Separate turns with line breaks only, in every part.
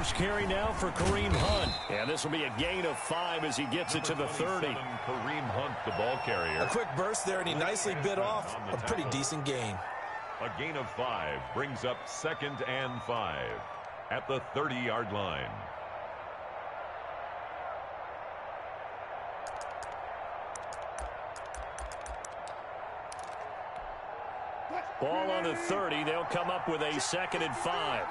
First carry now for Kareem Hunt. And this will be a gain of 5 as he gets it to the 30.
Kareem Hunt, the ball carrier.
A quick burst there, and he nicely bit off a pretty decent gain.
A gain of 5 brings up 2nd and 5 at the 30-yard line.
Ball on the 30. They'll come up with a 2nd and 5.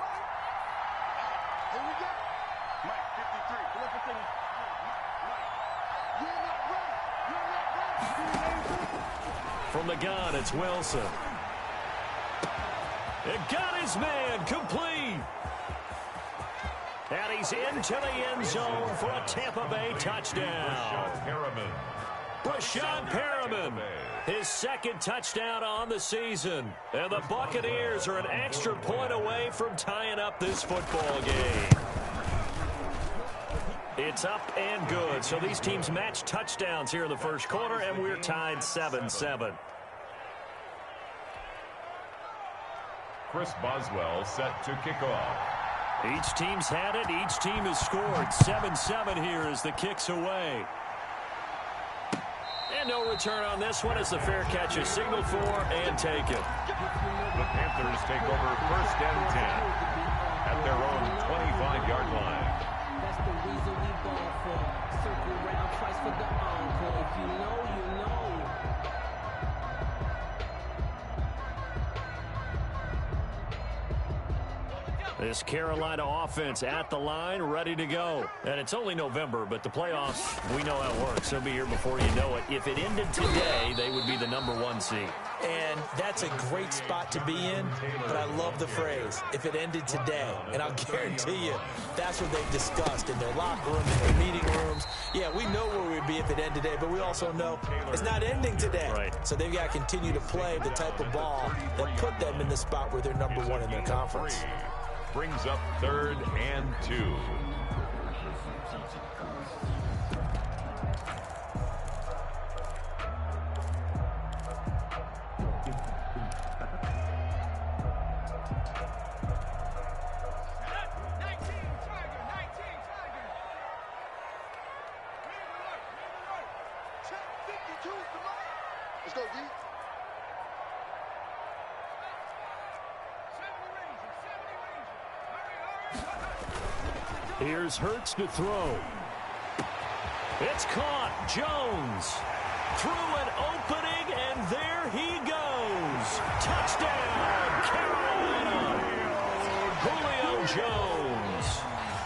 From the gun, it's Wilson. It got his man complete. And he's into the end zone for a Tampa Bay touchdown. Brashad Perriman, his 2nd touchdown on the season. And the Buccaneers are an extra point away from tying up this football game. It's up and good. So these teams match touchdowns here in the first quarter, and we're tied 7-7.
Chris Boswell set to kick off.
Each team's had it. Each team has scored. 7-7 here as the kick's away. And no return on this one as the fair catch is signaled for and taken.
The Panthers take over 1st and 10 at their own 25-yard line.
That's the reason we ball for. Circle round twice for the encore. If you know, you know.
This Carolina offense at the line, ready to go. And it's only November, but the playoffs, we know how it works. They'll be here before you know it. If it ended today, they would be the #1 seed.
And that's a great spot to be in, but I love the phrase, if it ended today. And I'll guarantee you, that's what they've discussed in their locker room, in their meeting rooms. Yeah, we know where we'd be if it ended today, but we also know it's not ending today.
Right.
So they've got to continue to play the type of ball that put them in the spot where they're #1 in their conference.
Brings up 3rd and 2.
Let's go, D.
Here's Hurts to throw. It's caught. Jones through an opening, and there he goes. Touchdown, Carolina. Julio Jones.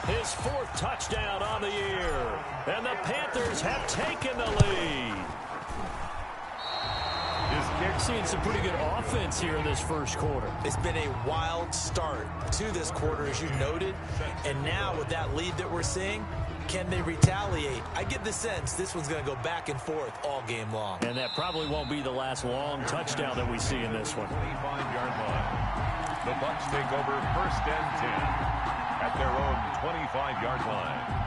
His 4th touchdown on the year. And the Panthers have taken the lead. Seeing some pretty good offense here in this first quarter.
It's been a wild start to this quarter, as you noted. And now with that lead that we're seeing, can they retaliate? I get the sense this one's going to go back and forth all game long.
And that probably won't be the last long touchdown that we see in this one.
25-yard line. The Bucs take over 1st and 10 at their own 25-yard line.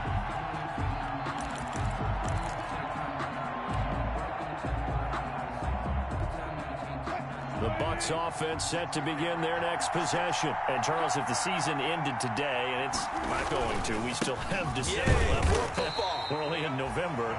The Bucs offense set to begin their next possession. And, Charles, if the season ended today, and it's not going to, we still have December left. We're only in November.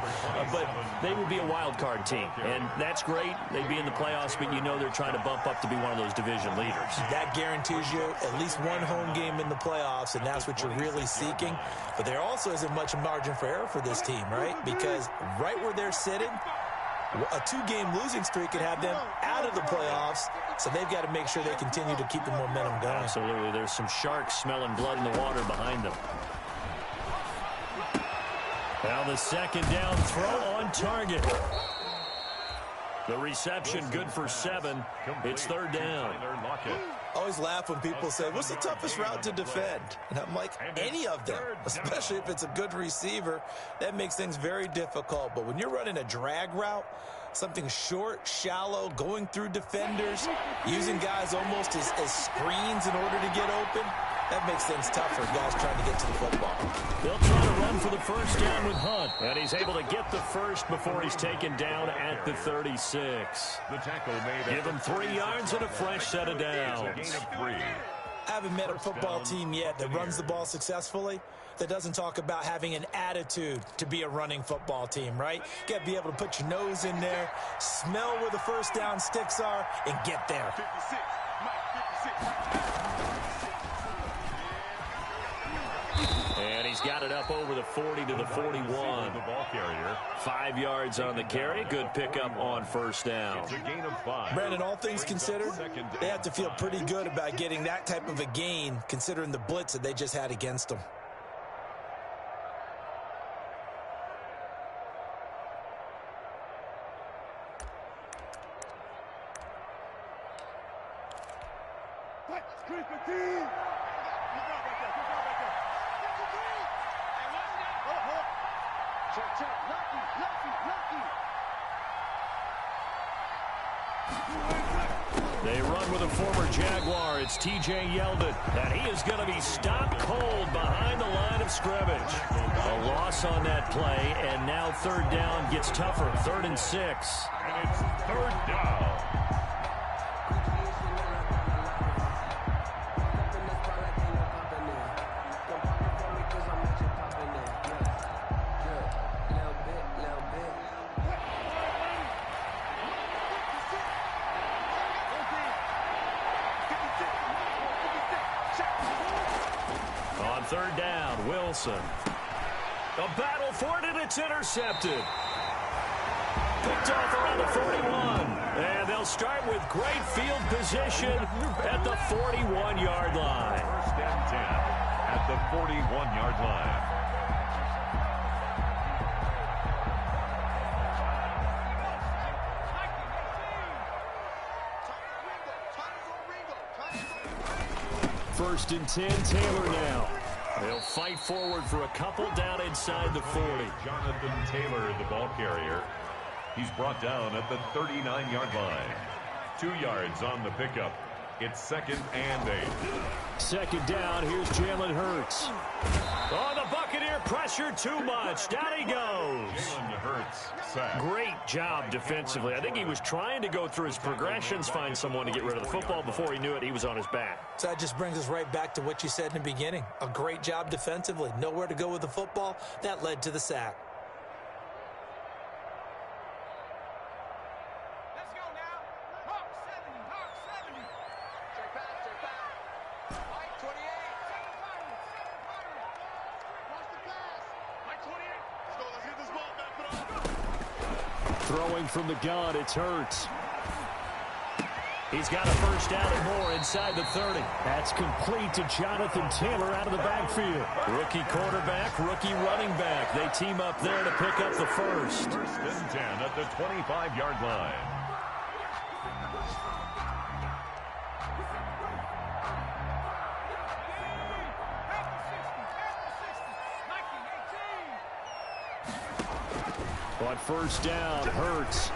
But they would be a wild card team. And that's great. They'd be in the playoffs, but you know they're trying to bump up to be one of those division leaders.
That guarantees you at least one home game in the playoffs, and that's what you're really seeking. But there also isn't much margin for error for this team, right? Because right where they're sitting, a 2-game losing streak could have them out of the playoffs, so they've got to make sure they continue to keep the momentum going.
Absolutely. There's some sharks smelling blood in the water behind them. Now the 2nd down throw on target. The reception good for 7. It's 3rd down.
I always laugh when people say, what's the toughest route to defend? And I'm like, any of them, especially if it's a good receiver. That makes things very difficult. But when you're running a drag route, something short, shallow, going through defenders, using guys almost as screens in order to get open, that makes things tough for guys trying to get to the football.
They'll try to run for the first down with Hunt. And he's able to get the first before he's taken down at the 36.
The tackle made.
Give him 3 yards and a fresh set of downs.
Gain of 3.
I haven't met a football team yet that runs the ball successfully that doesn't talk about having an attitude to be a running football team, right? You got to be able to put your nose in there, smell where the first down sticks are, and get there.
56, Mike, 56.
And he's got it up over the 40 to the 41.
The ball carrier.
5 yards on the carry. Good pickup on first down.
It's a gain of 5.
Brandon, all things considered, they have to feel pretty good about getting that type of a gain considering the blitz that they just had against them.
They run with a former Jaguar. It's T.J. Yeldon, and he is going to be stopped cold behind the line of scrimmage. A loss on that play, and now third down gets tougher. 3rd and 6.
And it's 3rd down.
On 3rd down, Wilson. A battle for it, and it's intercepted. Picked off around the 41. And they'll start with great field position at the 41-yard line.
1st and 10 at the 41-yard line.
First and 10, Taylor now. They'll fight forward for a couple down inside the 40.
Jonathan Taylor, the ball carrier. He's brought down at the 39-yard line. 2 yards on the pickup. It's 2nd and 8.
2nd down, here's Jalen Hurts. Oh, the Buccaneer pressure too much. Down he goes.
Jalen Hurts sack.
Great job defensively. I think he was trying to go through his progressions, find someone to get rid of the football. Before he knew it, he was on his back.
So that just brings us right back to what you said in the beginning. A great job defensively. Nowhere to go with the football. That led to the sack.
Let's go now. Hawk 70, Hawk 70. Check back. Mike 28. Watch the pass. Mike 28. Let's go. Let's get this ball back. Put on.
Throwing from the gun, it's Hurts. He's got a first down and more inside the 30. That's complete to Jonathan Taylor out of the backfield. Rookie quarterback, rookie running back. They team up there to pick up the first.
1st and 10 at the 25-yard line.
On first down, Hurts.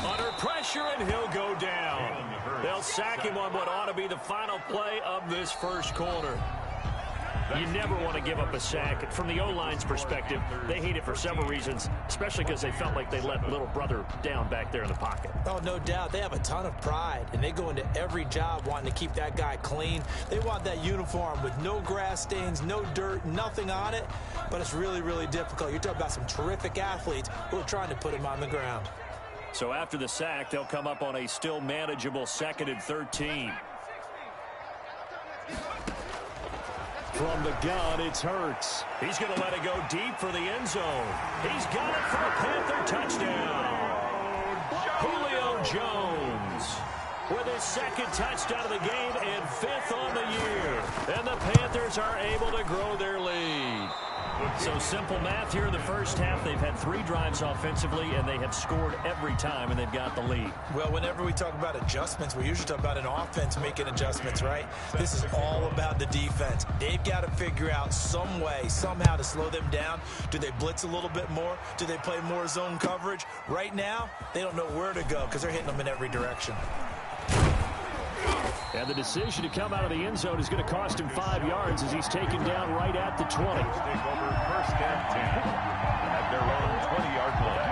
Under pressure, and he'll go down. They'll sack him on what ought to be the final play of this first quarter. You never want to give up a sack. From the O-line's perspective, they hate it for several reasons, especially because they felt like they let little brother down back there in the pocket.
Oh, no doubt. They have a ton of pride, and they go into every job wanting to keep that guy clean. They want that uniform with no grass stains, no dirt, nothing on it, but it's really, really difficult. You're talking about some terrific athletes who are trying to put him on the ground.
So after the sack, they'll come up on a still manageable 2nd and 13. From the gun, it's Hurts. He's going to let it go deep for the end zone. He's got it for a Panther touchdown. Julio Jones with his 2nd touchdown of the game and 5th on the year. And the Panthers are able to grow their lead. So simple math here in the first half. They've had 3 drives offensively, and they have scored every time, and they've got the lead.
Well, whenever we talk about adjustments, we usually talk about an offense making adjustments, right? This is all about the defense. They've got to figure out some way, somehow to slow them down. Do they blitz a little bit more? Do they play more zone coverage? Right now, they don't know where to go because they're hitting them in every direction.
And the decision to come out of the end zone is going to cost him 5 yards as he's taken down right at the 20.
Take over 1st and 10 at their own 20-yard line.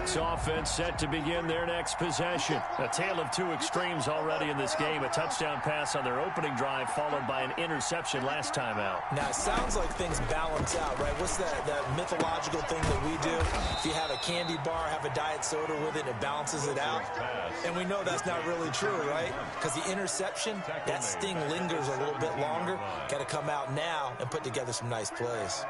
Bucs offense set to begin their next possession. A tale of two extremes already in this game. A touchdown pass on their opening drive followed by an interception last time out.
Now, it sounds like things balance out, right? What's that mythological thing that we do? If you have a candy bar, have a diet soda with it, it balances it out. And we know that's not really true, right? Because the interception, that sting lingers a little bit longer. Got to come out now and put together some nice plays.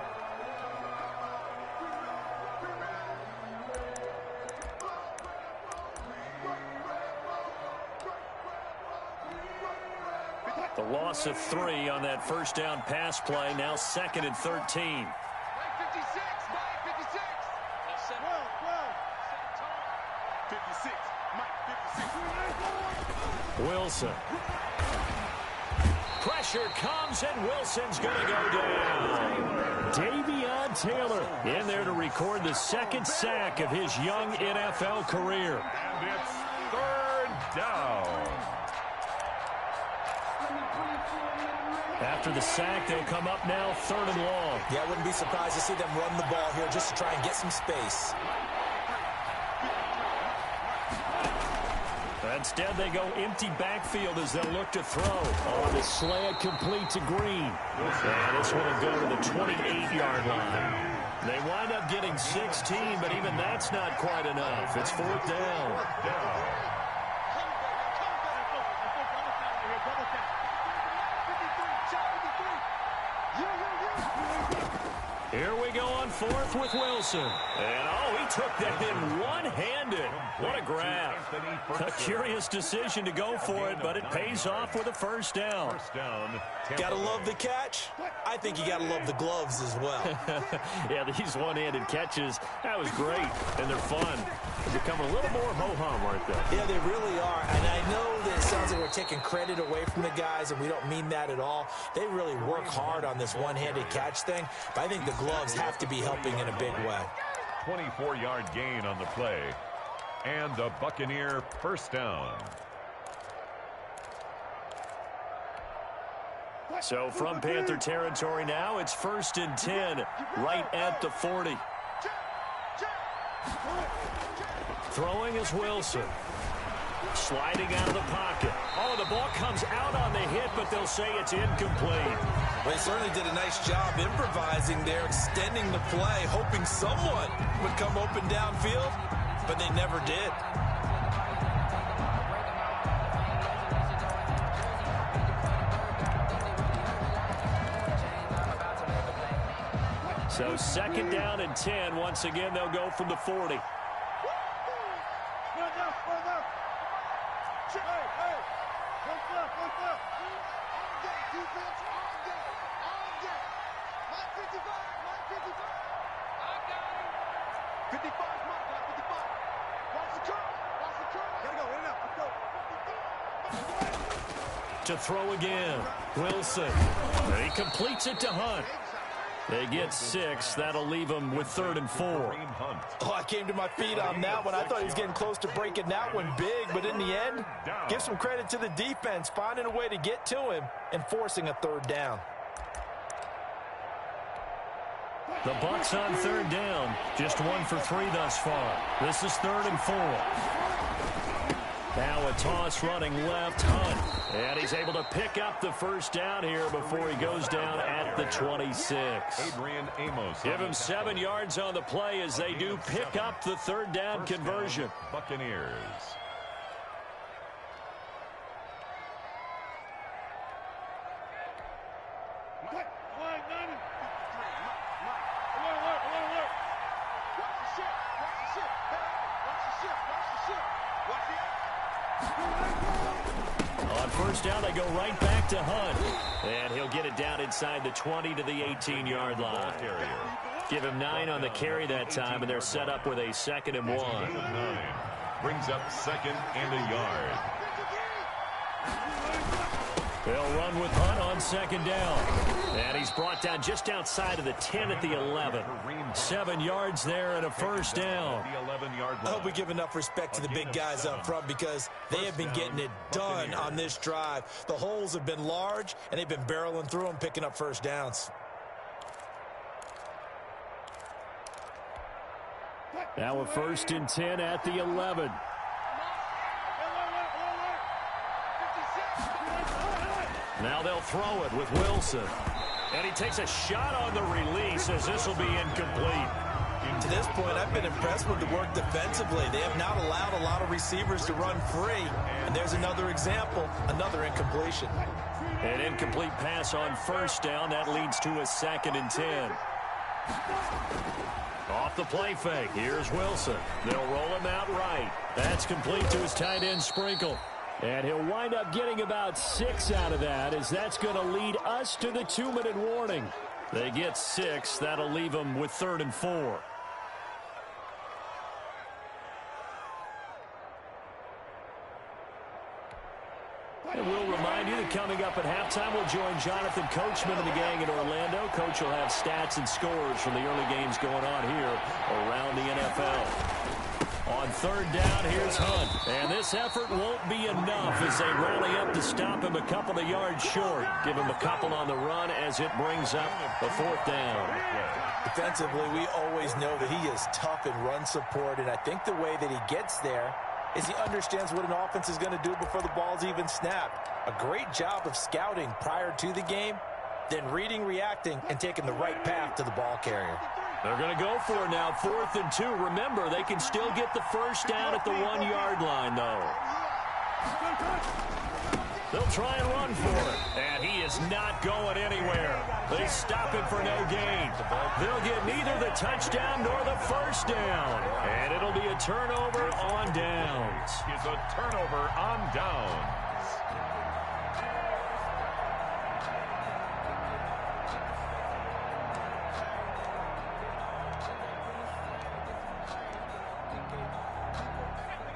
The loss of 3 on that first down pass play. Now 2nd and 13.
Mike 56, Mike 56. 56, Mike 56.
Wilson. Pressure comes, and Wilson's going to go down. Davion Taylor in there to record the 2nd sack of his young NFL career.
And it's 3rd down.
After the sack, they'll come up now 3rd and long.
Yeah, I wouldn't be surprised to see them run the ball here just to try and get some space.
Instead, they go empty backfield as they'll look to throw. Oh, the slant complete to Green. And this one will go to the 28-yard line. They wind up getting 16, but even that's not quite enough. It's 4th down. Here we go on 4th with Wilson. And, oh, he took that in one-handed. What a grab. A curious decision to go for it, but it pays off with a 1st down.
Gotta love the catch. I think you gotta love the gloves as well.
Yeah, these one-handed catches, that was great, and they're fun. They become a little more ho-hum, aren't they?
Yeah, they really are. And I know that it sounds like we're taking credit away from the guys, and we don't mean that at all. They really work hard on this one-handed catch thing, but I think the gloves have to be helping in a big way.
24-yard gain on the play. And a Buccaneer 1st down.
So from Panther territory now, it's 1st and 10, right at the 40. Throwing is Wilson. Sliding out of the pocket. Oh, the ball comes out on the hit, but they'll say it's incomplete.
Well, they certainly did a nice job improvising there, extending the play, hoping someone would come open downfield, but they never did.
So 2nd down and 10. Once again, they'll go from the 40. To throw again. Wilson. And he completes it to Hunt. They get 6. That'll leave them with 3rd and 4.
Oh, I came to my feet on that one. I thought he was getting close to breaking that one big, but in the end, give some credit to the defense, finding a way to get to him and forcing a 3rd down.
The Bucs on 3rd down. Just 1 for 3 thus far. This is 3rd and 4. Now a toss running left, Hunt. And he's able to pick up the 1st down here before he goes down at the 26.
Adrian Amos.
Give him 7 yards on the play as they do pick up the 3rd down conversion.
Buccaneers.
On 1st down, they go right back to Hunt. And he'll get it down inside the 20 to the 18-yard line. Give him 9 on the carry that time, and they're set up with a 2nd and 1.
Brings up 2nd and a yard.
They'll run with Hunt on 2nd down. And he's brought down just outside of the 10 at the 11. 7 yards there and a 1st down.
I hope we give enough respect to the big guys up front because they have been getting it done on this drive. The holes have been large, and they've been barreling through them, picking up 1st downs.
Now a 1st and 10 at the 11. Now they'll throw it with Wilson. And he takes a shot on the release as this will be incomplete.
To this point, I've been impressed with the work defensively. They have not allowed a lot of receivers to run free. And there's another example, another incompletion.
An incomplete pass on 1st down. That leads to a 2nd and 10. Off the play fake. Here's Wilson. They'll roll him out right. That's complete to his tight end, Sprinkle. And he'll wind up getting about 6 out of that, as that's going to lead us to the 2-minute warning. They get 6. That'll leave them with 3rd and 4. And we'll remind you that coming up at halftime, we'll join Jonathan Coachman and the gang in Orlando. Coach will have stats and scores from the early games going on here around the NFL. On 3rd down, here's Hunt. And this effort won't be enough as they rally up to stop him a couple of yards short. Give him a couple on the run as it brings up the 4th down.
Defensively, we always know that he is tough in run support, and I think the way that he gets there is he understands what an offense is going to do before the ball's even snapped. A great job of scouting prior to the game, then reading, reacting, and taking the right path to the ball carrier.
They're going to go for it now, 4th and 2. Remember, they can still get the 1st down at the 1-yard line, though. They'll try and run for it, and he is not going anywhere. They stop him for no gain. They'll get neither the touchdown nor the 1st down, and it'll be a turnover on downs.
It's a turnover on downs.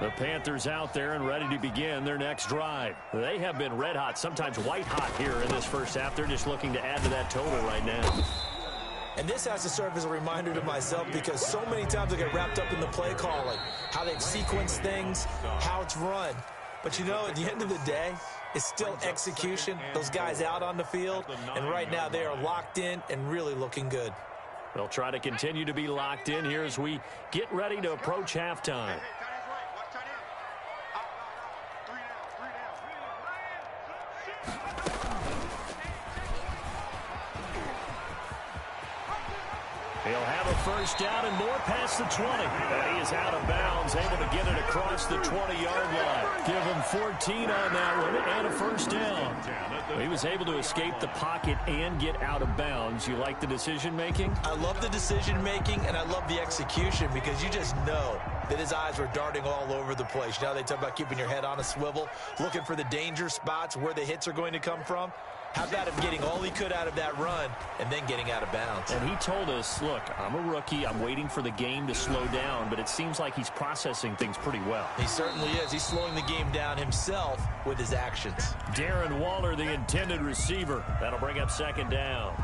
The Panthers out there and ready to begin their next drive. They have been red hot, sometimes white hot here in this first half. They're just looking to add to that total right now.
And this has to serve as a reminder to myself, because so many times I get wrapped up in the play calling, how they've sequenced things, how it's run. But you know, at the end of the day, it's still execution. Those guys out on the field, and right now they are locked in and really looking good.
They'll try to continue to be locked in here as we get ready to approach halftime. He'll have a 1st down and more past the 20. And he is out of bounds, able to get it across the 20-yard line. Give him 14 on that one and a 1st down. He was able to escape the pocket and get out of bounds. You like the decision-making?
I love the decision-making, and I love the execution, because you just know that his eyes were darting all over the place. You know, they talk about keeping your head on a swivel, looking for the danger spots, where the hits are going to come from. How about him getting all he could out of that run and then getting out of bounds?
And he told us, look, I'm a rookie. I'm waiting for the game to slow down, but it seems like he's processing things pretty well.
He certainly is. He's slowing the game down himself with his actions.
Darren Waller, the intended receiver. That'll bring up 2nd down.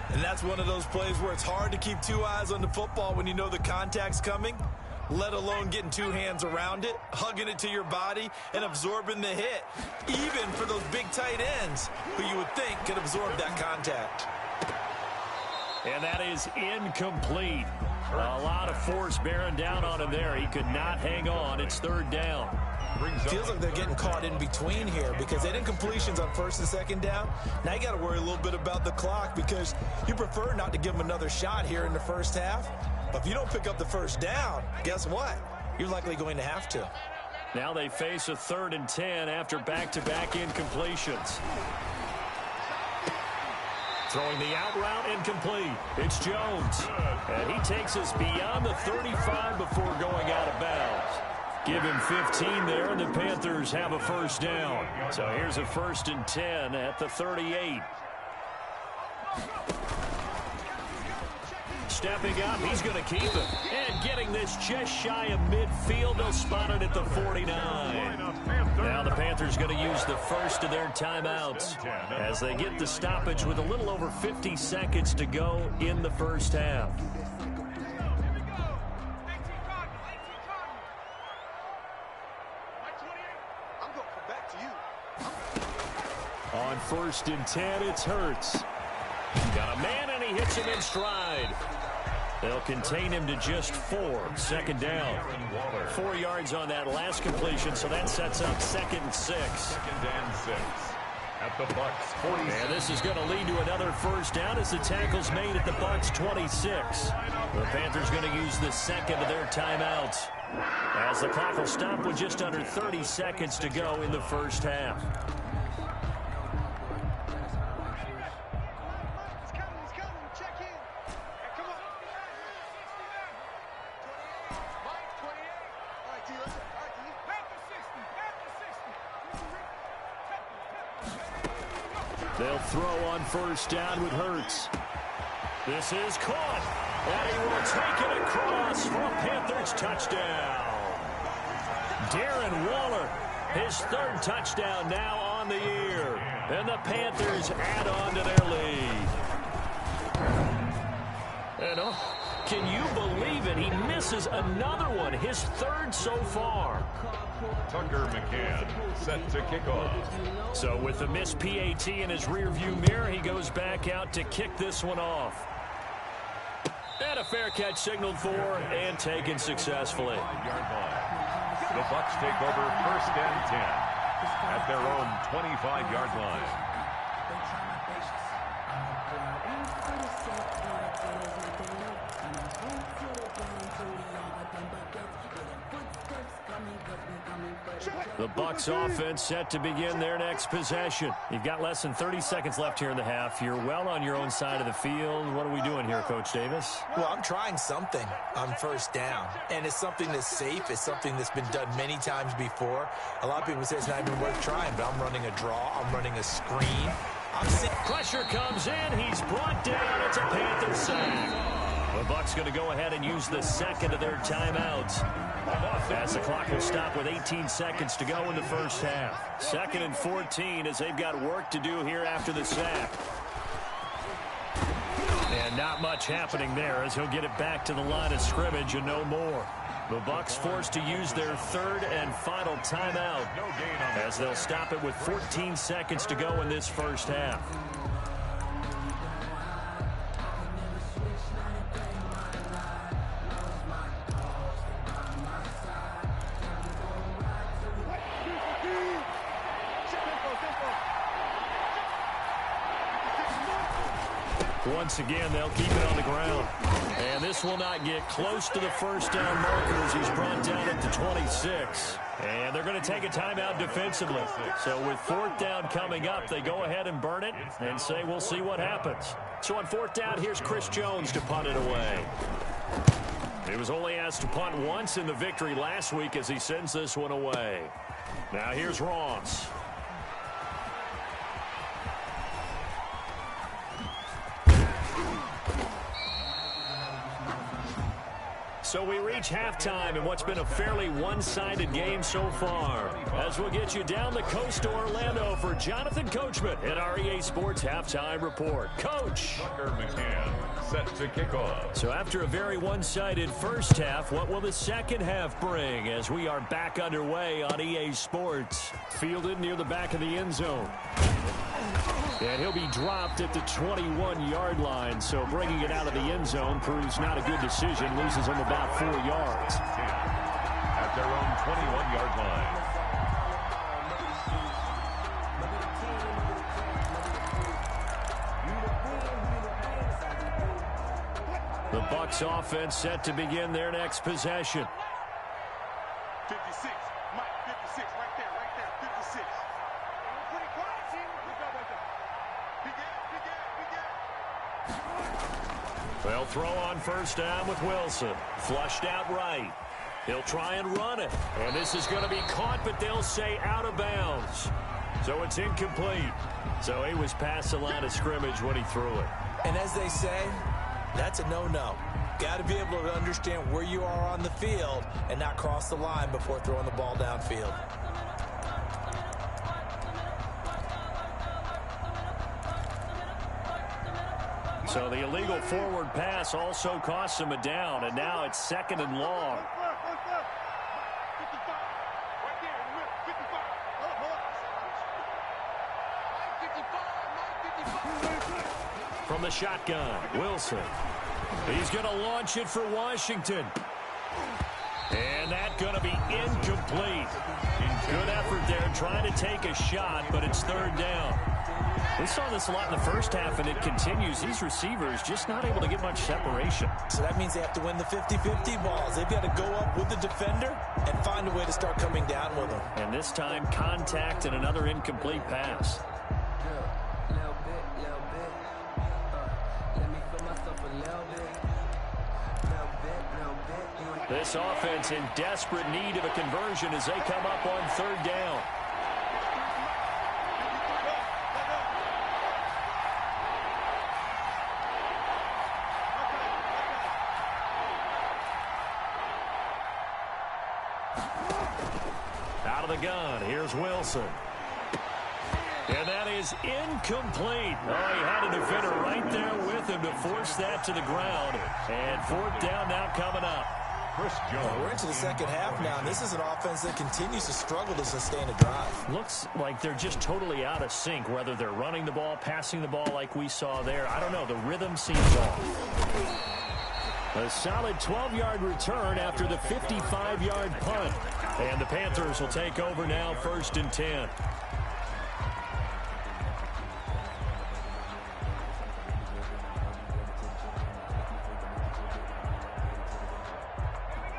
And that's one of those plays where it's hard to keep 2 eyes on the football when you know the contact's coming, let alone getting 2 hands around it, hugging it to your body, and absorbing the hit, even for those big tight ends who you would think could absorb that contact.
And that is incomplete. A lot of force bearing down on him there. He could not hang on. It's 3rd down.
Feels like they're getting caught in between here, because they did completions on 1st and 2nd down. Now you got to worry a little bit about the clock, because you prefer not to give them another shot here in the first half. But if you don't pick up the 1st down, guess what? You're likely going to have to.
Now they face a 3rd and 10 after back-to-back incompletions. Throwing the out route incomplete. It's Jones. And he takes us beyond the 35 before going out of bounds. Give him 15 there, and the Panthers have a 1st down. So here's a 1st and 10 at the 38. Stepping up, he's going to keep it. And getting this just shy of midfield, they'll spot it at the 49. Now the Panthers going to use the first of their timeouts as they get the stoppage with a little over 50 seconds to go in the first half. On 1st and 10, it's Hurts. Got a man, and he hits him in stride. They'll contain him to just 4. Second down. 4 yards on that last completion, so that sets up 2nd and 6.
2nd and 6. At the Bucks 40.
And this is going to lead to another first down as the tackle's made at the Bucks 26. The Panthers going to use the second of their timeouts, as the clock will stop with just under 30 seconds to go in the first half. They'll throw on first down with Hurts. This is caught, and he will take it across for a Panthers touchdown. Darren Waller, his 3rd touchdown now on the year, and the Panthers add on to their lead. And can you believe it? He misses another one, his 3rd so far.
Tucker McCann set to kick off.
So with the missed PAT in his rearview mirror, he goes back out to kick this one off. And a fair catch signaled for and taken successfully.
The Bucks take over 1st and 10 at their own 25-yard line. The Bucks offense set to begin their next possession. You've got less than 30 seconds left here in the half. You're well on your own side of the field. What are we doing here, Coach Davis?
Well, I'm trying something on first down, and it's something that's safe. It's something that's been done many times before. A lot of people say it's not even worth trying, but I'm running a draw. I'm running a screen.
Pressure comes in. He's brought down. It's a Panther sack. The Bucks going to go ahead and use the second of their timeouts, as the clock will stop with 18 seconds to go in the first half. 2nd and 14 as they've got work to do here after the sack. And not much happening there as he'll get it back to the line of scrimmage and no more. The Bucks forced to use their 3rd and final timeout, as they'll stop it with 14 seconds to go in this first half. Once again, they'll keep it on the ground. And this will not get close to the first down markers. He's brought down at the 26. And they're going to take a timeout defensively. So with 4th down coming up, they go ahead and burn it and say, we'll see what happens. So on 4th down, here's Chris Jones to punt it away. He was only asked to punt once in the victory last week as he sends this one away. Now here's Ross. So we reach halftime in what's been a fairly one-sided game so far, as we'll get you down the coast to Orlando for Jonathan Coachman at our EA Sports Halftime Report. Coach.
Tucker McCann set to kick off.
So after a very one-sided first half, what will the second half bring as we are back underway on EA Sports? Fielded near the back of the end zone. And he'll be dropped at the 21-yard line, so bringing it out of the end zone proves not a good decision, loses him about 4 yards.
At their own 21-yard line.
The Bucks offense set to begin their next possession.
56, Mike, 56, right there, 56. Pretty quiet, team. Good job right there.
They'll throw on first down with Wilson. Flushed out right. He'll try and run it. And this is going to be caught, but they'll say out of bounds. So it's incomplete. So he was past the line of scrimmage when he threw it.
And as they say, that's a no-no. Got to be able to understand where you are on the field and not cross the line before throwing the ball downfield.
So the illegal forward pass also costs him a down, and now it's 2nd and long. From the shotgun, Wilson.
He's going to launch it for Washington. And that's going to be incomplete. Good effort there trying to take a shot, but it's third down. We saw this a lot in the first half, and it continues. These receivers just not able to get much separation.
So that means they have to win the 50-50 balls. They've got to go up with the defender and find a way to start coming down with them.
And this time, contact and another incomplete pass. This offense in desperate need of a conversion as they come up on third down. Out of the gun, here's Wilson. And that is incomplete. Oh, he had a defender right there with him to force that to the ground. And fourth down now coming up.
Well, we're into the second half now, and this is an offense that continues to struggle to sustain a drive.
Looks like they're just totally out of sync, whether they're running the ball, passing the ball like we saw there. I don't know. The rhythm seems off. A solid 12-yard return after the 55-yard punt. And the Panthers will take over now, 1st and 10.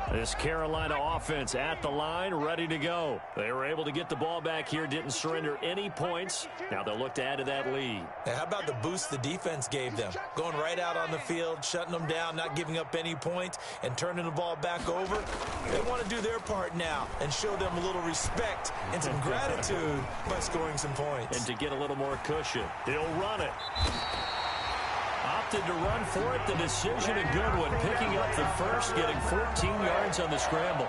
This Carolina offense at the line, ready to go. They were able to get the ball back here, didn't surrender any points. Now they'll look to add to that lead.
Now, how about the boost the defense gave them? Going right out on the field, shutting them down, not giving up any points, and turning the ball back over. They want to do their part now and show them a little respect and some gratitude by scoring some points.
And to get a little more cushion, he'll run it. Opted to run for it. The decision, a good one. Picking up the first, getting 14 yards on the scramble.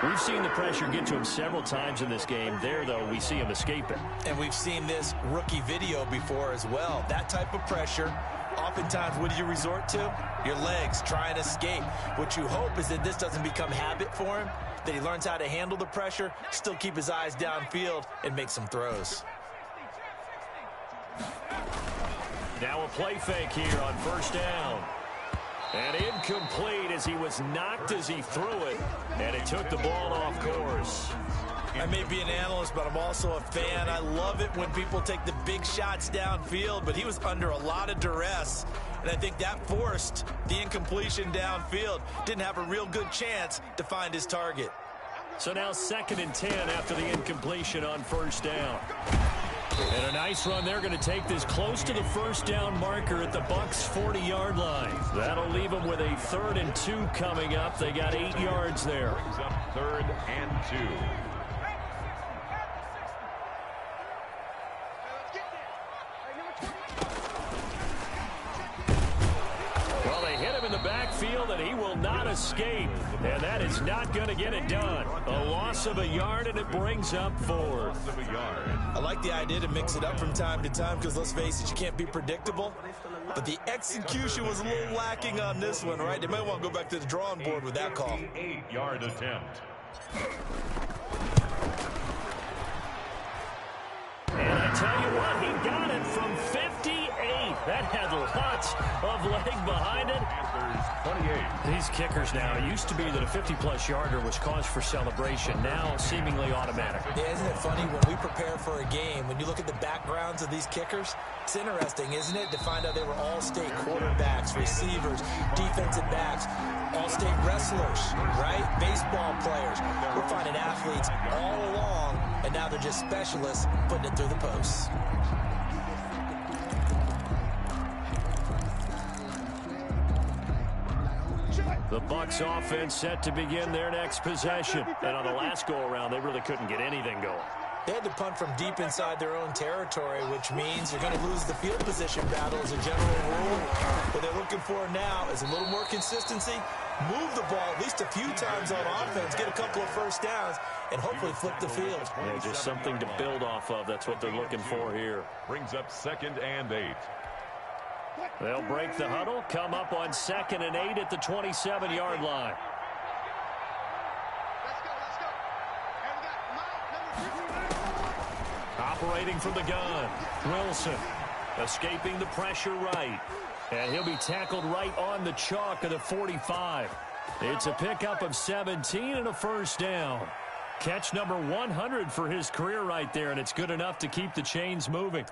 We've seen the pressure get to him several times in this game. There, though, we see him escape it.
And we've seen this rookie video before as well. That type of pressure, oftentimes, what do you resort to? Your legs, try and escape. What you hope is that this doesn't become habit for him, that he learns how to handle the pressure, still keep his eyes downfield, and make some throws.
Now a play fake here on 1st down. And incomplete as he was knocked as he threw it. And it took the ball off course.
I may be an analyst, but I'm also a fan. I love it when people take the big shots downfield, but he was under a lot of duress. And I think that forced the incompletion downfield. Didn't have a real good chance to find his target.
So now 2nd and 10 after the incompletion on 1st down. And a nice run. They're going to take this close to the 1st down marker at the Bucs' 40-yard line. That'll leave them with a 3rd and 2 coming up. They got 8 yards there.
3rd and 2.
Well, they hit him in the backfield, and he will not escape. And that is not going to get it done. A loss of a yard, and it brings up 4th.
I like the idea to mix it up from time to time because, let's face it, you can't be predictable. But the execution was a little lacking on this one, right? They might want to go back to the drawing board with that call.
8-yard attempt.
And I tell you what, he got it from 58. That had lots of leg behind it.
28.
These kickers now, it used to be that a 50-plus yarder was cause for celebration. Now seemingly automatic.
Yeah, isn't it funny when we prepare for a game, when you look at the backgrounds of these kickers, it's interesting, isn't it, to find out they were all-state quarterbacks, receivers, defensive backs, all-state wrestlers, right? Baseball players. We're finding athletes all along, and now they're just specialists putting it through the posts.
The Bucs offense set to begin their next possession. And on the last go-around, they really couldn't get anything going.
They had to punt from deep inside their own territory, which means you're going to lose the field position battle as a general rule. What they're looking for now is a little more consistency, move the ball at least a few times on offense, get a couple of 1st downs, and hopefully flip the field.
Yeah, just something to build off of. That's what they're looking for here.
Brings up 2nd and 8.
They'll break the huddle, come up on 2nd and 8 at the 27-yard line. Operating from the gun, Wilson escaping the pressure right. And he'll be tackled right on the chalk of the 45. It's a pickup of 17 and a first down. Catch number 100 for his career right there, and it's good enough to keep the chains moving.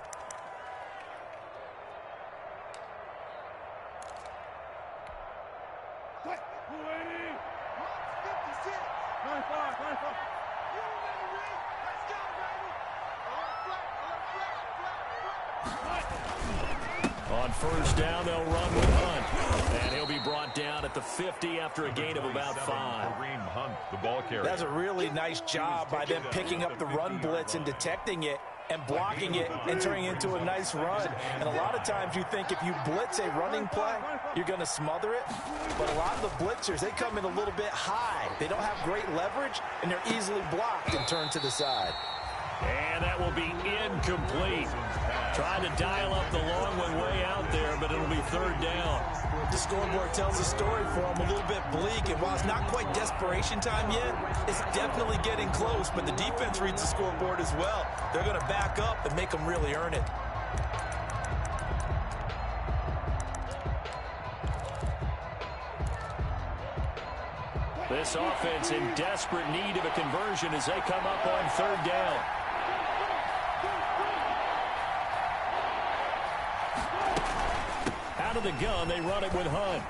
On first down, they'll run with Hunt. And he'll be brought down at the 50 after a gain of about 5.
Hunt, the ball carrier.
That's a really nice job by them picking up the run blitz and detecting it and blocking it and turning it into a nice run. And a lot of times you think if you blitz a running play, you're going to smother it. But a lot of the blitzers, they come in a little bit high. They don't have great leverage, and they're easily blocked and turned to the side.
And that will be incomplete. Trying to dial up the long one way out there, but it'll be third down.
The scoreboard tells the story for them, a little bit bleak, and while it's not quite desperation time yet, it's definitely getting close, but the defense reads the scoreboard as well. They're going to back up and make them really earn it.
This offense in desperate need of a conversion as they come up on third down. Out of the gun, they run it with Hunt.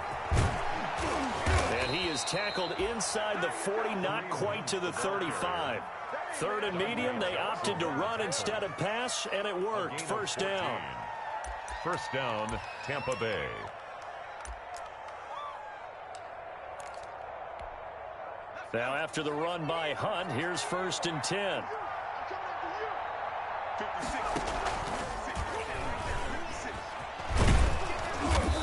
And he is tackled inside the 40, not quite to the 35. Third and medium, they opted to run instead of pass, and it worked. First down.
First down, Tampa Bay.
Now after the run by Hunt, here's first and 10.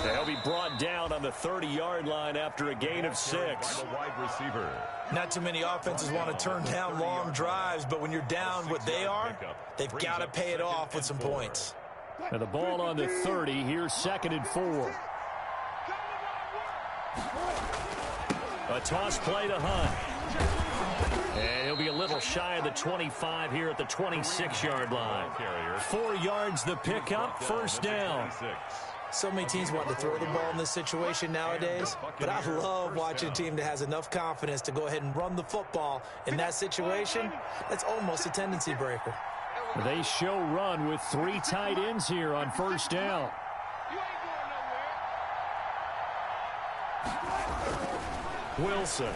They'll be brought down on the 30-yard line after a gain of 6.
The wide receiver.
Not too many offenses want to turn down long drives, but when you're down what they are, they've got to pay it off with some points.
And the ball on the 30, here's second and 4. A toss play to Hunt. And he'll be a little shy of the 25 here at the 26-yard line. 4 yards the pickup, first down.
So many teams want to throw the ball in this situation nowadays, but I love watching a team that has enough confidence to go ahead and run the football. In that situation, that's almost a tendency breaker.
They show run with 3 tight ends here on first down. Wilson.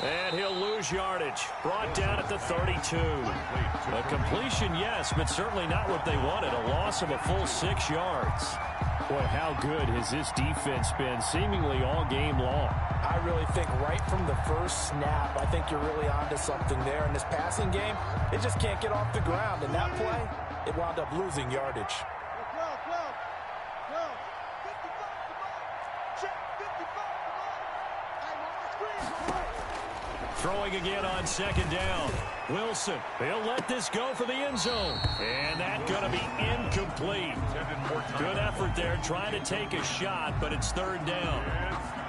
And he'll lose yardage. Brought down at the 32. A completion, yes, but certainly not what they wanted. A loss of a full 6 yards. Boy, how good has this defense been seemingly all game long?
I really think right from the first snap, I think you're really onto something there. In this passing game, it just can't get off the ground. In that play, it wound up losing yardage.
Throwing again on second down. Wilson, he'll let this go for the end zone. And that's going to be incomplete. Good effort there trying to take a shot, but it's third down.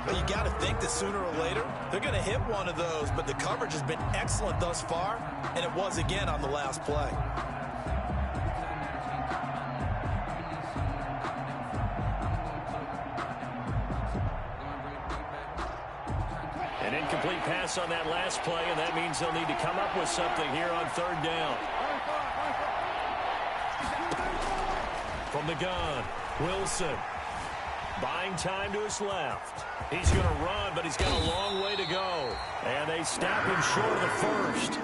Well, you got to think that sooner or later, they're going to hit one of those, but the coverage has been excellent thus far, and it was again on the last play.
An incomplete pass on that last play, and that means they'll need to come up with something here on third down. From the gun, Wilson. Buying time to his left. He's going to run, but he's got a long way to go. And they stop him short of the first,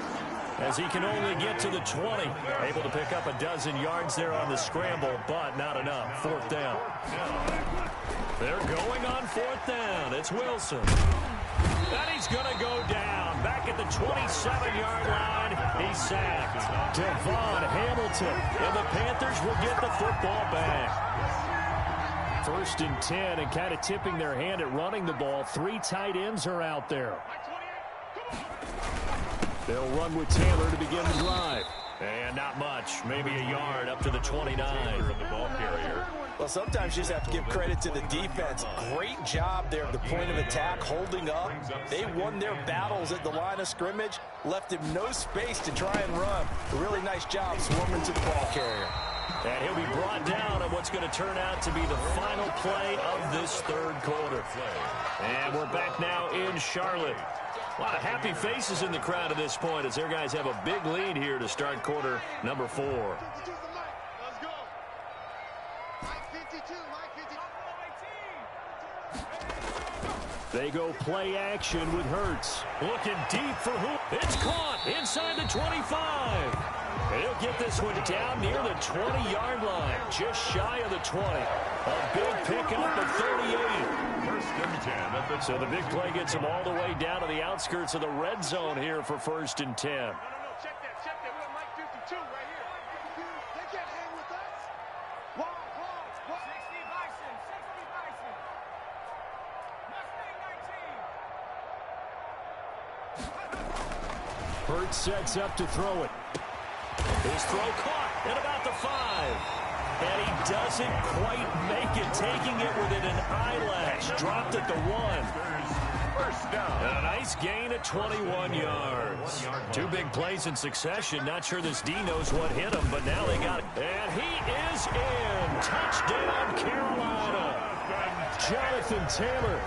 as he can only get to the 20. Able to pick up a dozen yards there on the scramble, but not enough. Fourth down. They're going on fourth down. It's Wilson. And he's going to go down. Back at the 27-yard line, he's sacked. Devon Hamilton, and the Panthers will get the football back. First and 10, and kind of tipping their hand at running the ball. 3 tight ends are out there. They'll run with Taylor to begin the drive. And not much, maybe a yard up to the 29.
The ball carrier.
Well, sometimes you just have to give credit to the defense. Great job there at the point of attack, holding up. They won their battles at the line of scrimmage, left him no space to try and run. A really nice job swarming to the ball carrier.
And he'll be brought down on what's going to turn out to be the final play of this third quarter. And we're back now in Charlotte. A lot of happy faces in the crowd at this point as their guys have a big lead here to start quarter number 4.
Let's go. Mike 52, Mike 52.
They go play action with Hurts. Looking deep for who? It's caught inside the 25. He'll get this one down near the 20-yard line, just shy of the 20. A big pickup at 38.
First and 10 at the
So the big play gets them all the way down to the outskirts of the red zone here for first and 10.
No, check that. We got Mike 52 right here. They can't hang with us. Why? 60 Bison. Mustang 19.
Hurts sets up to throw it. His throw caught at about the 5. And he doesn't quite make it, taking it within an eyelash. Dropped at the 1.
first down.
And a nice gain of 21 yards. 2 big plays in succession. Not sure this D knows what hit him, but now they got it. And he is in. Touchdown, Carolina. Jonathan Taylor,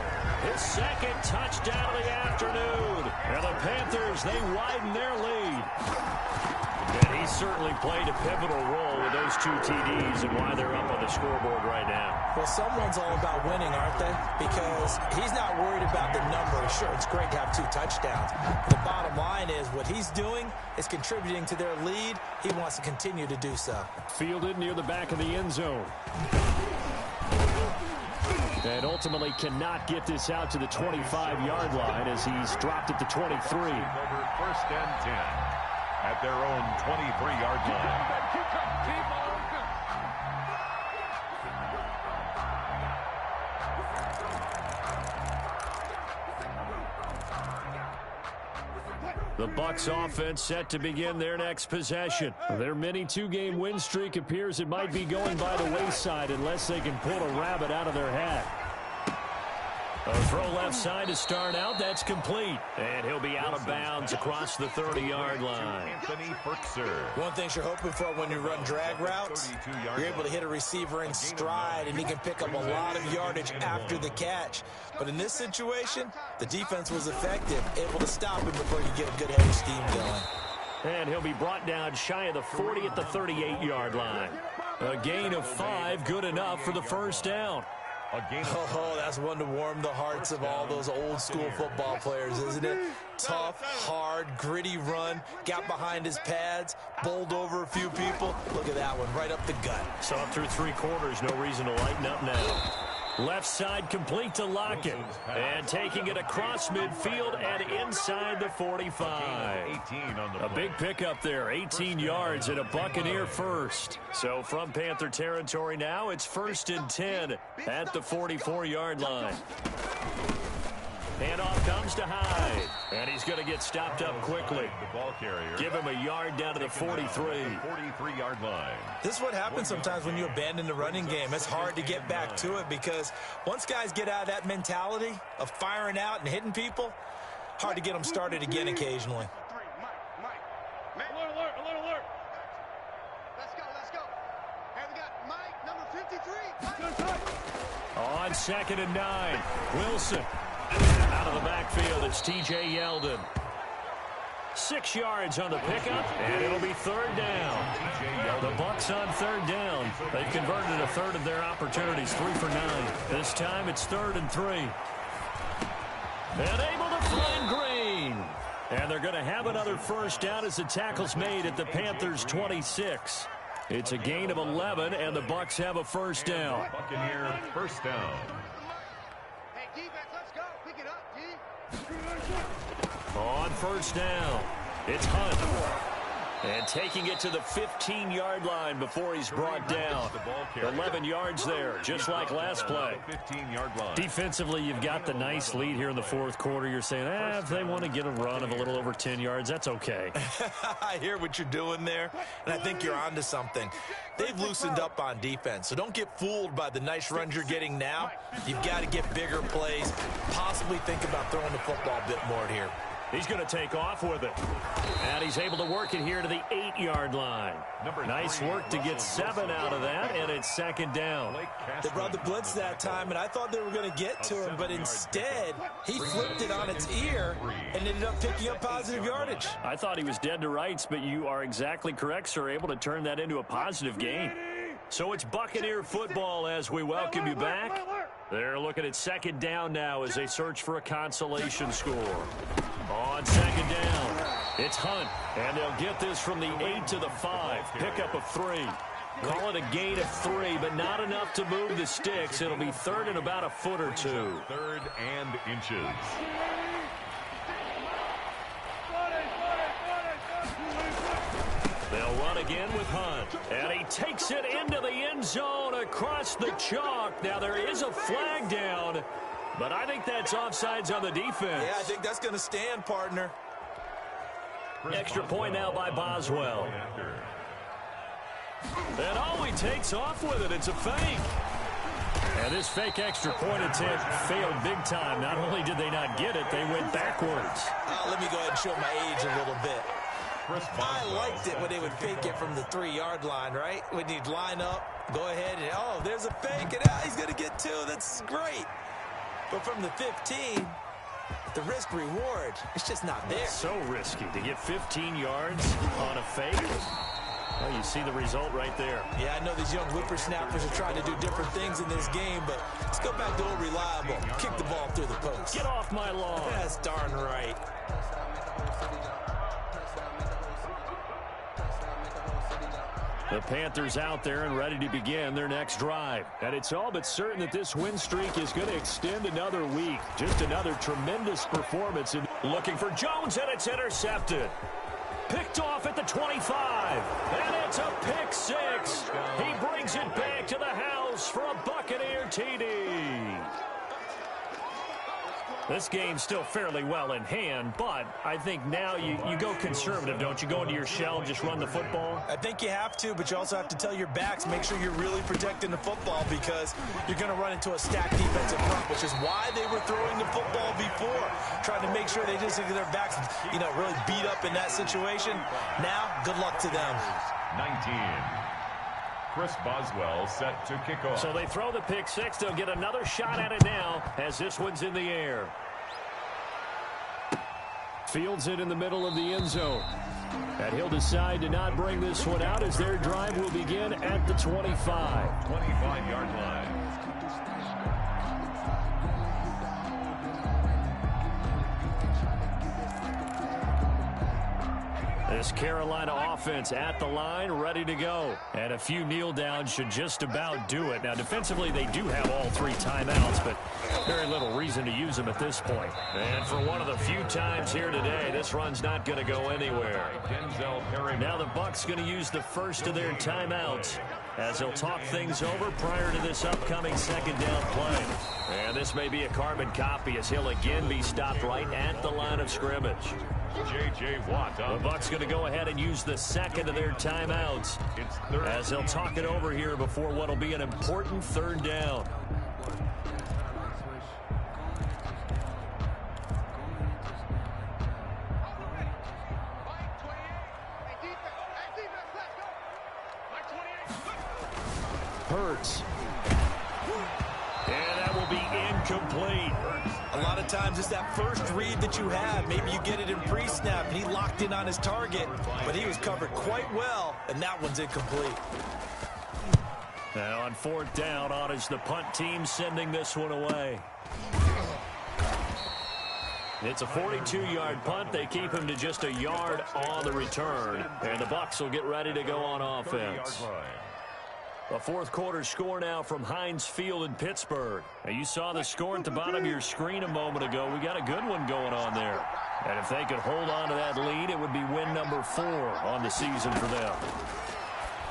his second touchdown of the afternoon. And the Panthers, they widen their lead. And he certainly played a pivotal role with those 2 TDs and why they're up on the scoreboard right now.
Well, someone's all about winning, aren't they? Because he's not worried about the number. Sure, it's great to have 2 touchdowns. The bottom line is what he's doing is contributing to their lead. He wants to continue to do so.
Fielded near the back of the end zone. And ultimately cannot get this out to the 25-yard line as he's dropped at the 23.
Over first and 10 at their own 23-yard line.
The Bucs offense set to begin their next possession. Their mini 2-game win streak appears it might be going by the wayside unless they can pull a rabbit out of their hat. A throw left side to start out. That's complete. And he'll be out of bounds across the 30-yard line.
Anthony Perkser.
One thing you're hoping for when you run drag routes, you're able to hit a receiver in stride, and he can pick up a lot of yardage after the catch. But in this situation, the defense was effective, able to stop him before you get a good head of steam going.
And he'll be brought down shy of the 40 at the 38-yard line. A gain of 5, good enough for the first down.
Oh, that's one to warm the hearts of all those old-school football players, isn't it? Tough, hard, gritty run, got behind his pads, bowled over a few people. Look at that one, right up the gut.
Saw it through 3 quarters, no reason to lighten up now. Left side complete to Lockett. And taking it across midfield and inside the 45. A big pickup there, 18 yards and a Buccaneer first. So from Panther territory now, it's first and 10 at the 44-yard line. Handoff comes to Hyde. And he's going to get stopped up quickly.
The ball carrier.
Give him a yard down to the 43.
43-yard line.
This is what happens sometimes when you abandon the running game. It's hard to get back to it because once guys get out of that mentality of firing out and hitting people, hard to get them started again occasionally.
Alert. Let's go. Hey, we got Mike, number 53.
On 2nd and 9, Wilson. Out of the backfield, it's T.J. Yeldon. 6 yards on the pickup, and it'll be 3rd down. The Bucs on 3rd down. They've converted a third of their opportunities, 3 for 9. This time it's 3rd and 3. And able to find Green. And they're going to have another first down as the tackle's made at the Panthers' 26. It's a gain of 11, and the Bucs have a first down.
Buccaneer first down.
Hey, defense, let's go. Pick it up, D.
On first down, it's Hunt. And taking it to the 15-yard line before he's brought down. 11 yards there, just like last play.
15-yard line.
Defensively, you've got the nice lead here in the 4th quarter. You're saying, if they want to get a run of a little over 10 yards, that's okay.
I hear what you're doing there, and I think you're onto something. They've loosened up on defense, so don't get fooled by the nice runs you're getting now. You've got to get bigger plays, possibly think about throwing the football a bit more here.
He's going to take off with it. And he's able to work it here to the 8-yard line. Nice work to get 7 out of that, and it's second down.
They brought the blitz that time, and I thought they were going to get to him, but instead he flipped it on its ear and ended up picking up positive yardage.
I thought he was dead to rights, but you are exactly correct, sir, able to turn that into a positive gain. So it's Buccaneer football as we welcome you back. They're looking at second down now as they search for a consolation score. On second down, it's Hunt, and they'll get this from the 8 to the 5. Pickup of 3. Call it a gain of 3, but not enough to move the sticks. It'll be third and about a foot or two.
Third and inches.
They'll run again with Hunt, and he takes it into the end zone across the chalk. Now, there is a flag down, but I think that's offsides on the defense.
Yeah, I think that's going to stand, partner.
Extra point now by Boswell. And he takes off with it. It's a fake. And this fake extra point attempt failed big time. Not only did they not get it, they went backwards.
Let me go ahead and show my age a little bit. I liked it when they would fake it from the 3-yard line, right? When you'd line up, go ahead, and there's a fake, and he's going to get 2. That's great. But from the 15, the risk-reward, it's just not there.
So risky to get 15 yards on a fake. Well, you see the result right there.
Yeah, I know these young whippersnappers are trying to do different things in this game, but let's go back to old reliable. Kick the ball through the post.
Get off my lawn.
That's darn right.
The Panthers out there and ready to begin their next drive. And it's all but certain that this win streak is going to extend another week. Just another tremendous performance. Looking for Jones, and it's intercepted. Picked off at the 25. And it's a pick 6. He brings it back to the house for a Buccaneer TD. This game's still fairly well in hand, but I think now you go conservative, don't you? Go into your shell and just run the football?
I think you have to, but you also have to tell your backs, make sure you're really protecting the football because you're going to run into a stacked defensive front, which is why they were throwing the football before, trying to make sure they just get their backs, really beat up in that situation. Now, good luck to them.
19. Chris Boswell set to kick off.
So they throw the pick 6. They'll get another shot at it now as this one's in the air. Fields it in the middle of the end zone. And he'll decide to not bring this one out as their drive will begin at the 25.
25-yard line.
This Carolina offense at the line, ready to go. And a few kneel downs should just about do it. Now, defensively, they do have all 3 timeouts, but very little reason to use them at this point. And for one of the few times here today, this run's not going to go anywhere. Now the Bucs going to use the first of their timeouts as they'll talk things over prior to this upcoming second down play. And this may be a carbon copy as he'll again be stopped right at the line of scrimmage.
J.J. Watt.
The Bucs going to go ahead and use the second of their timeouts as they'll talk it over here before what will be an important third down. Hurts. And that will be incomplete.
A lot of times it's that first read that you have. Maybe you get it in pre-snap, and he locked in on his target, but he was covered quite well, and that one's incomplete.
Now on 4th down, on is the punt team sending this one away. It's a 42-yard punt. They keep him to just a yard on the return, and the Bucs will get ready to go on offense. A fourth quarter score now from Heinz Field in Pittsburgh. Now you saw the score at the bottom of your screen a moment ago. We got a good one going on there. And if they could hold on to that lead, it would be win number 4 on the season for them.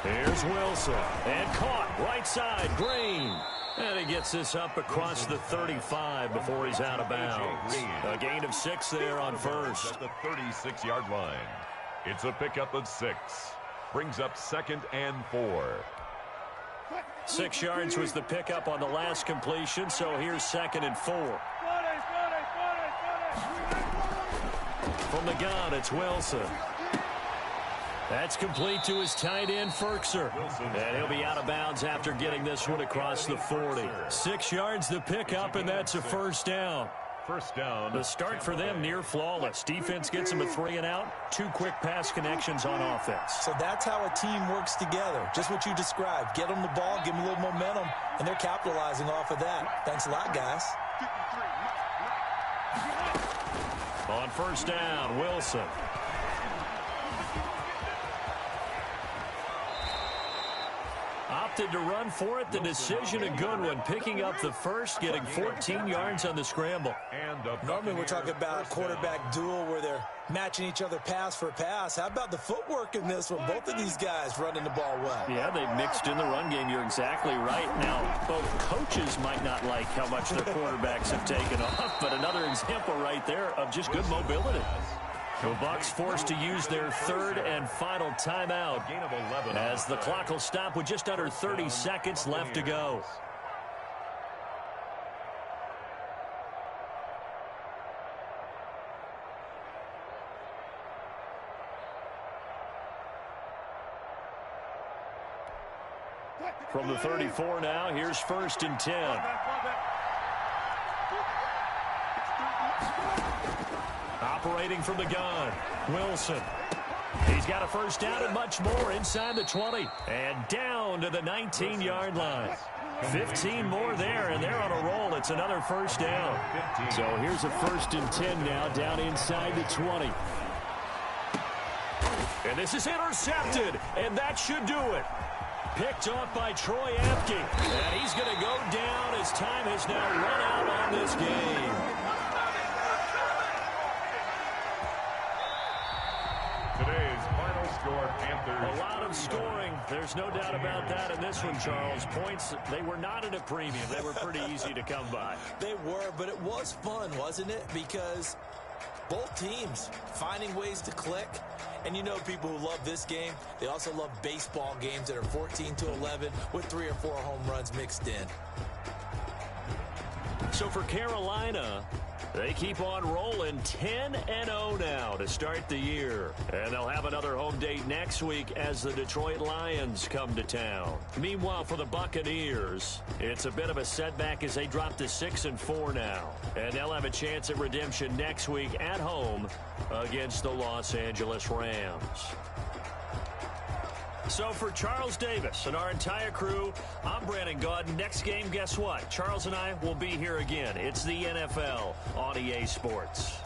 Here's Wilson. And caught right side, Green. And he gets this up across the 35 before he's out of bounds. A gain of 6 there on first.
At the 36-yard line. It's a pickup of 6. Brings up 2nd and 4.
6 yards was the pickup on the last completion, so here's 2nd and 4. From the gun, it's Wilson. That's complete to his tight end, Ferkser. And he'll be out of bounds after getting this one across the 40. 6 yards to pick up, and that's a first down.
First down.
The start for them near flawless. Defense gets them a 3 and out. 2 quick pass connections on offense.
So that's how a team works together. Just what you described. Get them the ball, give them a little momentum, and they're capitalizing off of that. Thanks a lot, guys.
On first down, Wilson. Opted to run for it. The decision a good one. Picking up the first, getting 14 yards on the scramble.
Normally we're talking about a quarterback duel where they're matching each other pass for pass. How about the footwork in this one? Both of these guys running the ball well.
Yeah, they mixed in the run game. You're exactly right. Now, both coaches might not like how much their quarterbacks have taken off, but another example right there of just good mobility. The Bucs forced to use their 3rd and final timeout as the clock will stop with just under 30 seconds left to go. From the 34 now, here's 1st and 10. Operating from the gun, Wilson. He's got a first down and much more inside the 20. And down to the 19-yard line. 15 more there, and they're on a roll. It's another first down. So here's a 1st and 10 now down inside the 20. And this is intercepted, and that should do it. Picked off by Troy Apke. And he's going to go down as time has now run out on this game.
Today's final score, Panthers.
A lot of scoring. There's no doubt about that in this one, Charles. Points, they were not at a premium. They were pretty easy to come by.
They were, but it was fun, wasn't it? Because both teams finding ways to click. And you know people who love this game, they also love baseball games that are 14-11 with 3 or 4 home runs mixed in.
So for Carolina, they keep on rolling 10-0 now to start the year. And they'll have another home date next week as the Detroit Lions come to town. Meanwhile, for the Buccaneers, it's a bit of a setback as they drop to 6-4 now. And they'll have a chance at redemption next week at home against the Los Angeles Rams. So for Charles Davis and our entire crew, I'm Brandon Gaudin. Next game, guess what? Charles and I will be here again. It's the NFL on EA Sports.